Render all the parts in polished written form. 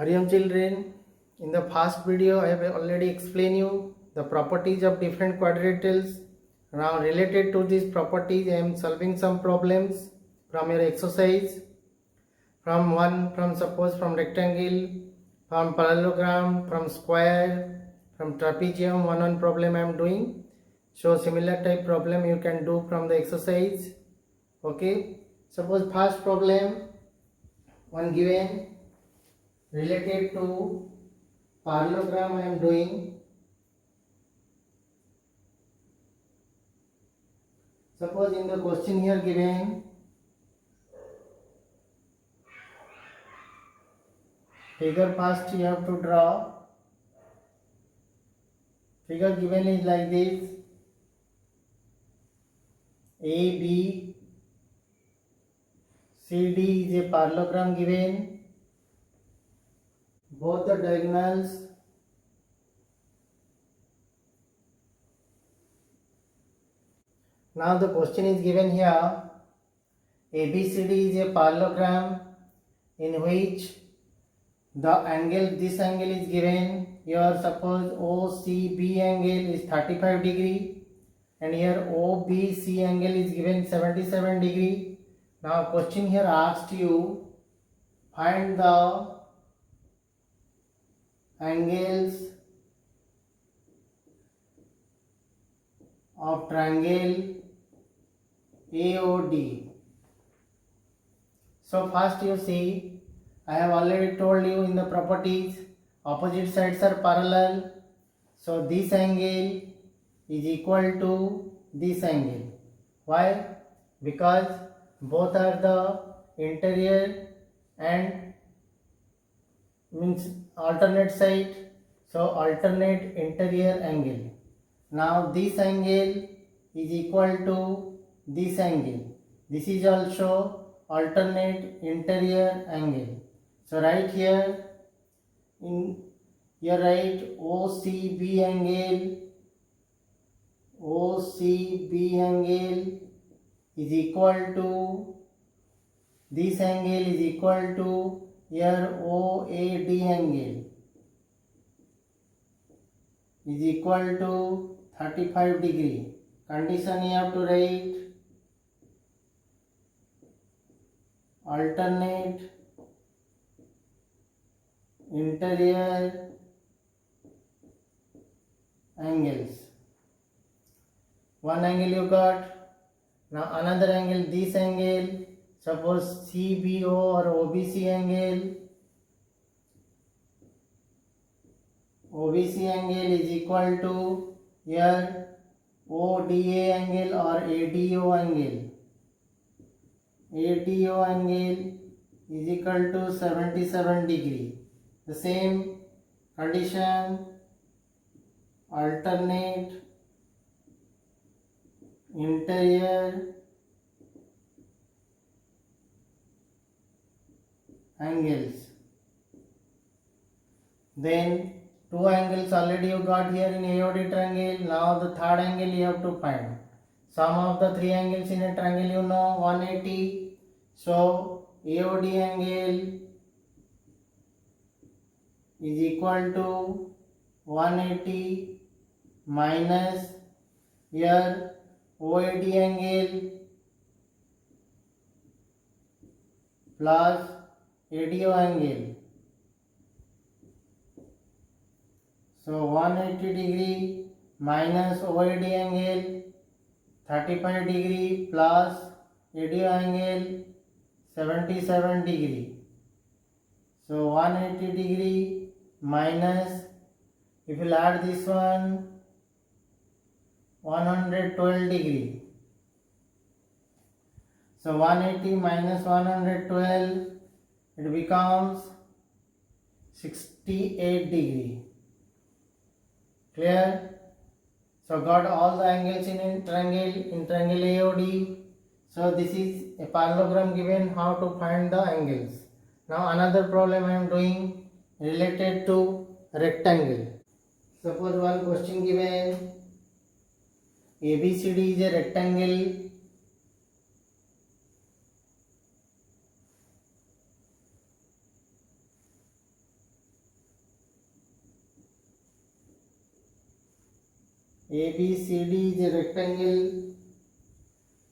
Hariam children, in the past video I have already explained you the properties of different quadrilaterals. Now related to these properties I am solving some problems from your exercise. From rectangle, from parallelogram, from square, from trapezium, one problem I am doing. So similar type problem you can do from the exercise. Okay, suppose first problem, one given related to parallelogram I am doing. Suppose in the question here given figure, first you have to draw. Figure given is like this: A, B, C, D is a parallelogram given. Both the diagonals now the question is given here. ABCD is a parallelogram in which the angle, this angle is given here. Suppose OCB angle is 35 degree and here OBC angle is given 77 degree. Now question here asked you find the angles of triangle AOD. So first you see, I have already told you in the properties opposite sides are parallel. So this angle is equal to this angle. Why? Because both are the interior and means alternate side. So alternate interior angle. Now this angle is equal to this angle. This is also alternate interior angle. So right here, in here write OCB angle is equal to this angle is equal to here OAD angle is equal to 35 degree. Condition you have to write alternate interior angles. One angle you got. Now another angle, this angle, suppose CBO or OBC angle. OBC angle is equal to here ODA angle or ADO angle. ADO angle is equal to 77 degree. The same condition, alternate interior angles. Then two angles already you got here in AOD triangle. Now the third angle you have to find. Sum of the three angles in a triangle you know 180. So AOD angle is equal to 180 minus here OAD angle plus ADO angle. So 180 degree minus OAD angle 35 degree plus ADO angle 77 degree. So 180 degree minus, if you add this one, 112 degree. So 180 minus 112, it becomes 68 degree. Clear? So got all the angles in triangle AOD. So this is a parallelogram given, how to find the angles. Now another problem I am doing related to rectangle. Suppose one question given, ABCD is a rectangle. ABCD is a rectangle.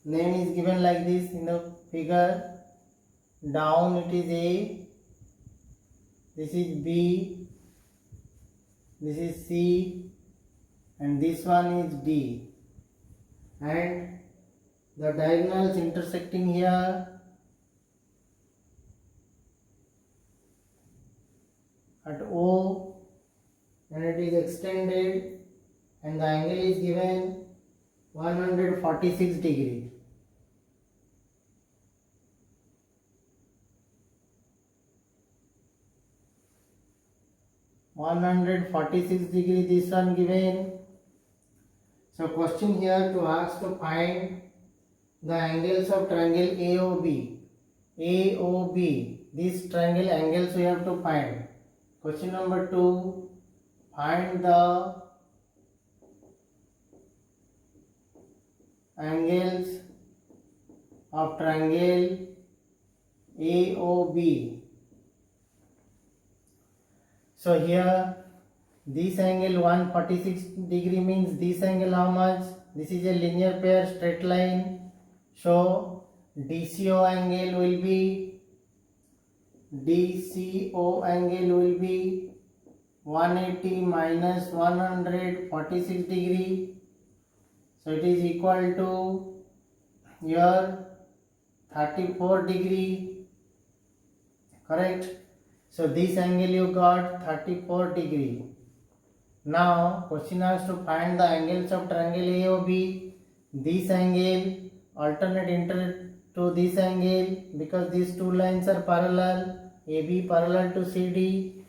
Name is given like this in the figure. Down it is A, this is B, this is C, and this one is D. And the diagonals intersecting here at O, and it is extended, and the angle is given 146 degree. This one given. So question here to ask to find the angles of triangle AOB. AOB, this triangle angles we have to find. Question number 2, find the angles of triangle AOB. So here this angle 146 degree means this angle how much? This is a linear pair straight line. So DCO angle will be 180 minus 146 degree. So it is equal to here 34 degree. Correct? So this angle you got 34 degree. Now question asks to find the angles of triangle AOB. This angle alternate to this angle because these two lines are parallel. AB parallel to CD.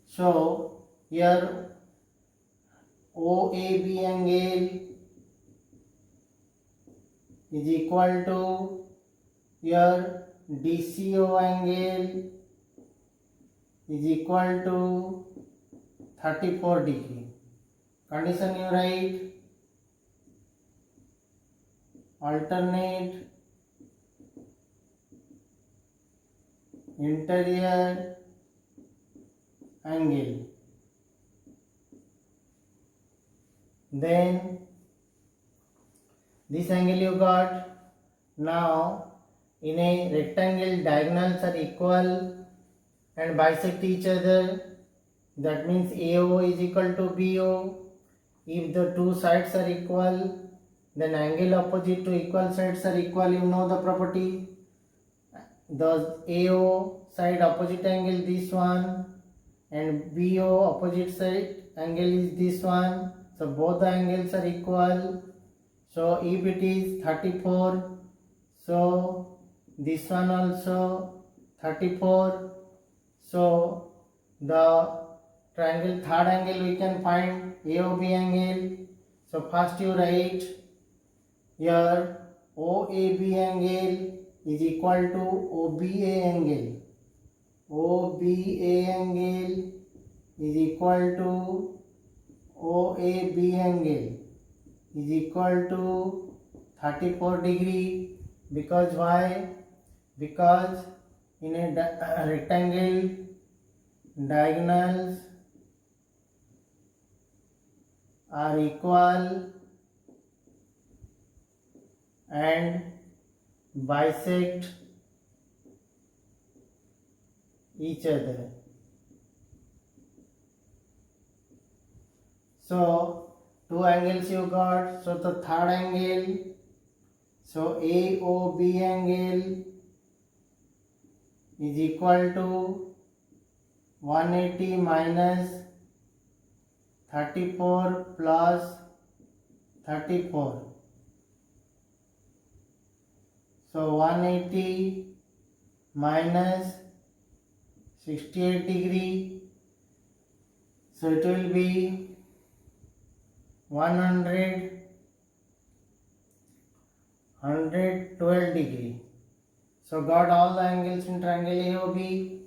So here OAB angle is equal to here DCO angle is equal to 34 degree. Condition you write alternate interior angle. Then this angle you got. Now in a rectangle diagonals are equal and bisect each other. That means AO is equal to BO. If the two sides are equal, then angle opposite to equal sides are equal. You know the property. The AO side opposite angle this one, and BO opposite side angle is this one. So both the angles are equal. So if it is 34, so this one also 34. So the triangle third angle we can find AOB angle. So first you write here OAB angle is equal to OBA angle. OBA angle is equal to OAB angle is equal to 34 degree. Because why? Because in a rectangle diagonals are equal and bisect each other. So two angles you got. So the third angle, so AOB angle is equal to 180 minus 34 plus 34. So 180 minus 68 degree. So it will be 112 degree. So got all the angles in triangle AOB.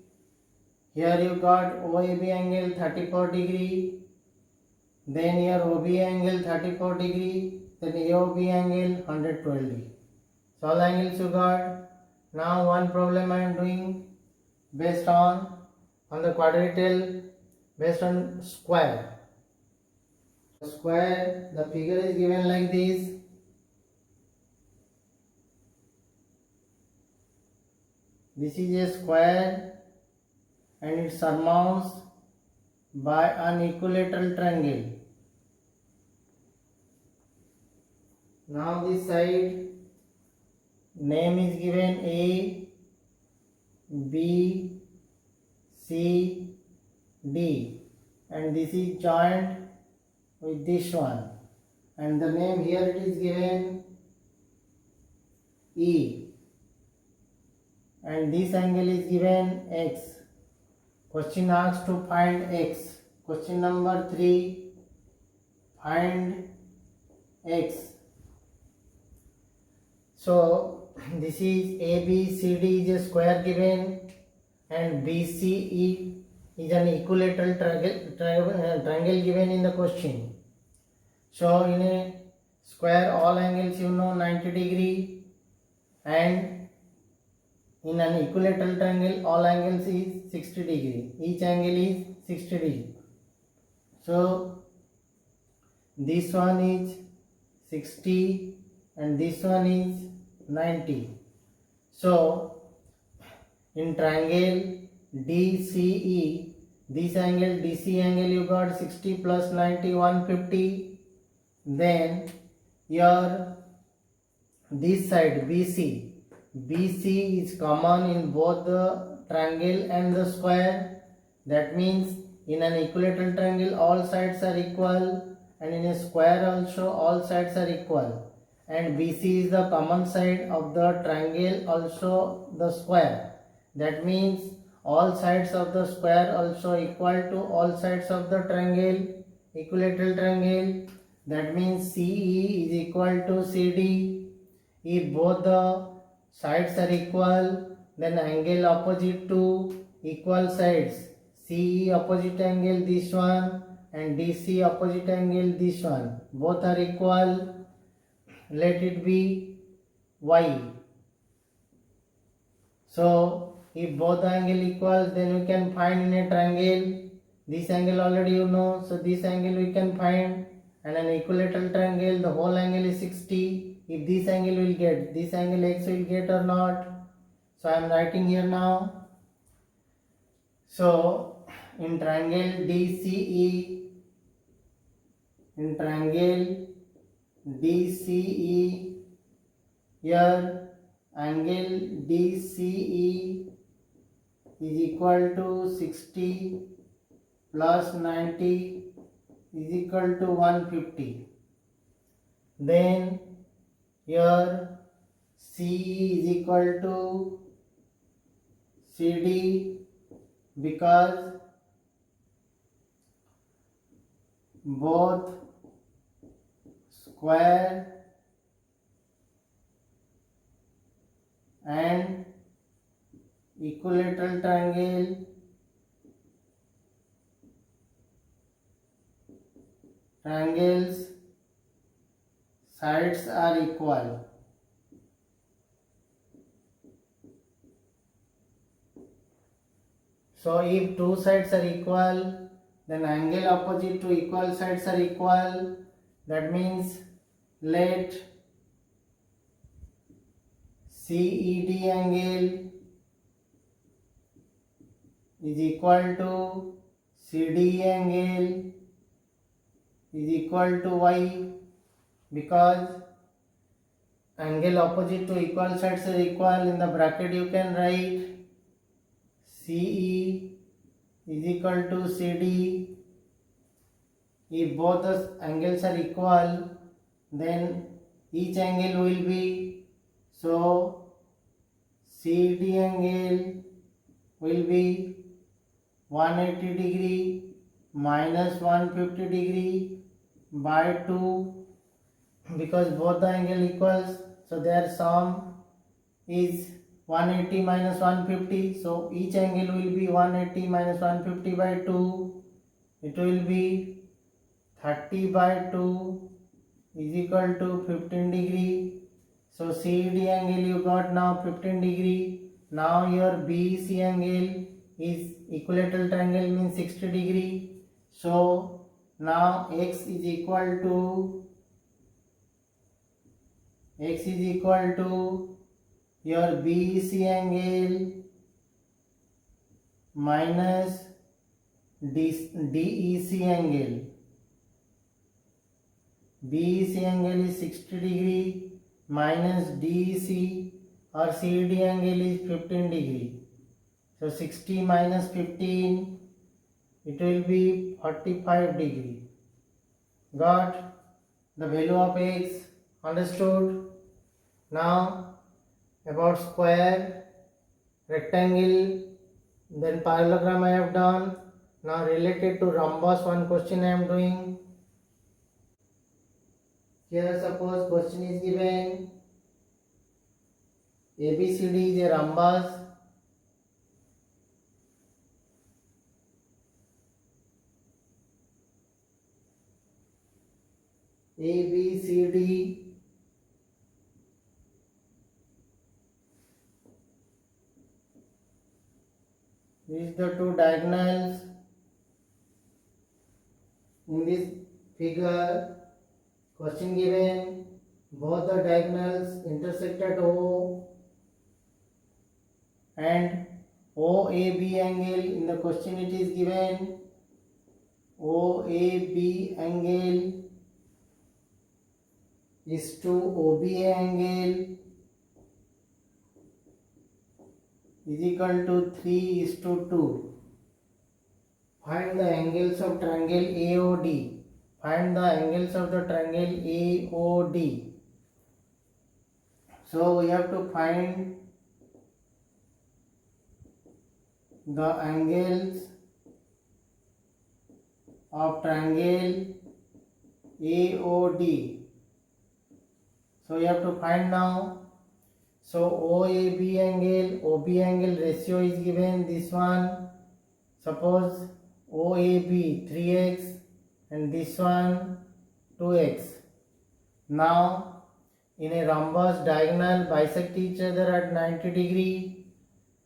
Here you got OAB angle 34 degree. Then here OB angle 34 degree. Then AOB angle 112 degree. So all angles you got. Now one problem I am doing based on the quadrilateral based on square. Square, the figure is given like this. This is a square and it surmounts by an equilateral triangle. Now this side name is given A, B, C, D, and this is joined with this one, and the name here it is given E, and this angle is given X. Question asks to find X. Question number 3, find X. So this is ABCD is a square given and BCE is an equilateral triangle given in the question. So in a square all angles you know 90 degree, and in an equilateral triangle all angles is 60 degree. Each angle is 60 degree. So this one is 60 and this one is 90. So in triangle DCE, this angle DC angle you got 60 plus 90 150. Then your this side BC is common in both the triangle and the square. That means in an equilateral triangle all sides are equal, and in a square also all sides are equal, and BC is the common side of the triangle also the square. That means all sides of the square also equal to all sides of the triangle, equilateral triangle. That means CE is equal to CD. If both the sides are equal, then angle opposite to equal sides, CE opposite angle this one and DC opposite angle this one, both are equal, let it be Y. So if both angle equal, then we can find in a triangle. This angle already you know, so this angle we can find, and an equilateral triangle the whole angle is 60. If this angle will get, this angle X will get or not. So I am writing here now. So in triangle DCE, here angle DCE is equal to 60 plus 90 is equal to 150. Then here CE is equal to CD because both square and equilateral triangles sides are equal. So if two sides are equal, then angle opposite to equal sides are equal. That means let CED angle is equal to CD angle is equal to Y, because angle opposite to equal sides are equal. In the bracket you can write CE is equal to CD. If both the angles are equal, then each angle will be, so CD angle will be 180 degree minus 150 degree by 2, because both the angle equals, so their sum is 180 minus 150. So each angle will be 180 minus 150 by 2. It will be 30 by 2 is equal to 15 degree. So CD angle you got now 15 degree. Now your BC angle is equilateral triangle means 60 degree. So Now x is equal to your BEC angle minus DEC angle. BEC angle is 60 degree minus DEC or CD angle is 15 degree. So 60 minus 15, it will be 45 degree. Got the value of x? Understood? Now about square, rectangle, then parallelogram I have done. Now related to rhombus, one question I am doing. Here suppose question is given ABCD is a rhombus. ABCD these the two diagonals in this figure. Question given, both the diagonals intersect at O and OAB angle. In the question it is given OAB angle is to OBA angle is equal to 3:2. Find the angles of triangle AOD. Find the angles of the triangle AOD. So we have to find the angles of triangle AOD. So we have to find now. So OAB angle, OB angle ratio is given this one. Suppose OAB 3x and this one 2x. Now in a rhombus, diagonal bisect each other at 90 degree.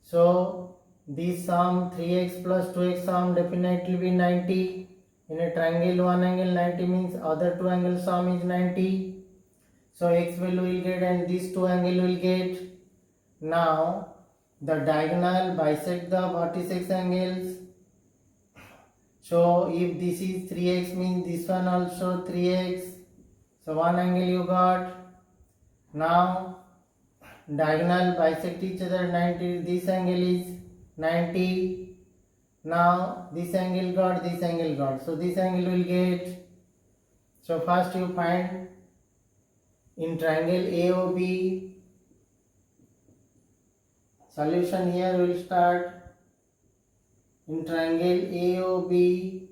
So this sum 3x plus 2x sum definitely be 90. In a triangle, one angle 90 means other two angle sum is 90. So x value will get and these two angle will get. Now the diagonal bisect the vertices angles. So if this is 3x means this one also 3x. So one angle you got. Now diagonal bisect each other 90. This angle is 90. Now this angle got, this angle got. So this angle will get. So first you find in triangle AOB. Solution here will start. In triangle AOB,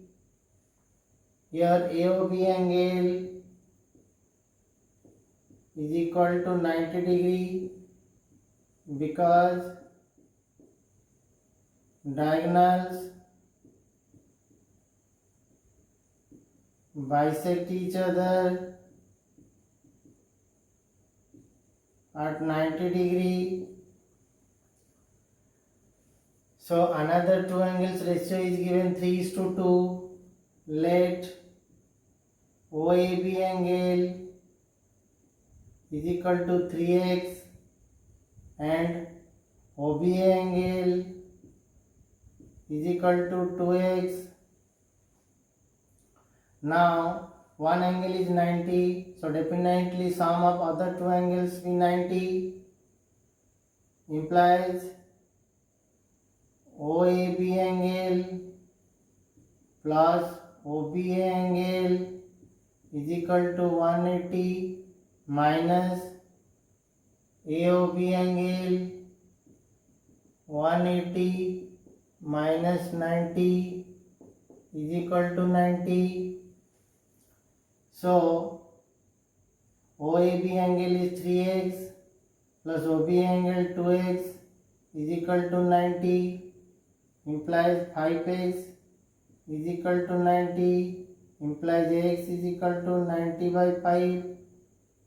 here AOB angle is equal to 90 degree because diagonals bisect each other at 90 degree. So another two angles ratio is given 3:2. Let OAB angle is equal to 3x and OBA angle is equal to 2x. Now one angle is 90, so definitely sum of other two angles be 90, implies OAB angle plus OBA angle is equal to 180 minus AOB angle 180 minus 90 is equal to 90. So OAB angle is 3x plus OBA angle 2x is equal to 90, implies 5x is equal to 90, implies x is equal to 90 by 5,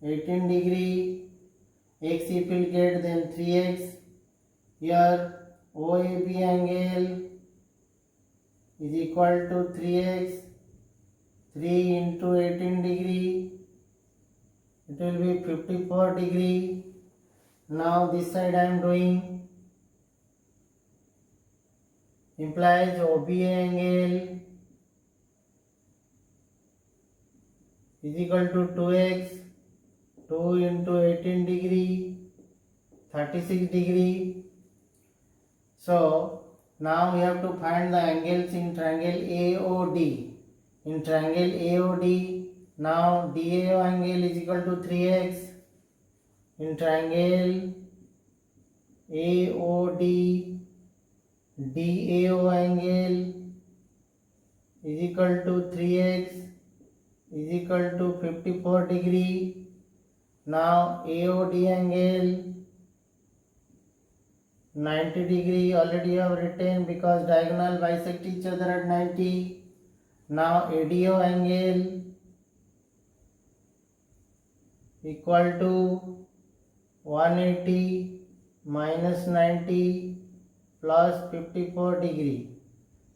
18 degree. X if we get then 3x. Here OAB angle is equal to 3x. 3 into 18 degree, it will be 54 degree. Now this side I am doing, implies OBA angle is equal to 2x, 2 into 18 degree, 36 degree. So now we have to find the angles in triangle AOD. In triangle AOD, now DAO angle is equal to 3x. In triangle AOD, DAO angle is equal to 3x is equal to 54 degree. Now AOD angle 90 degree already I have written because diagonal bisect each other at 90. Now ADO angle equal to 180 minus 90 plus 54 degree.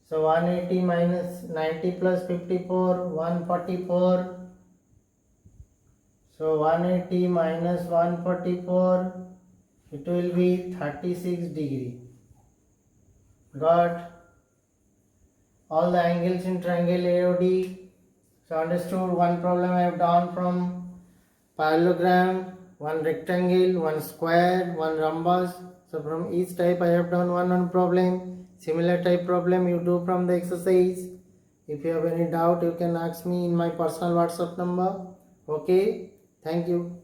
So 180 minus 90 plus 54, 144. So 180 minus 144, it will be 36 degree. Got all the angles in triangle AOD. So understood. One problem I have done from parallelogram, one rectangle, one square, one rhombus. So from each type I have done one problem. Similar type problem you do from the exercise. If you have any doubt, you can ask me in my personal WhatsApp number. Okay, thank you.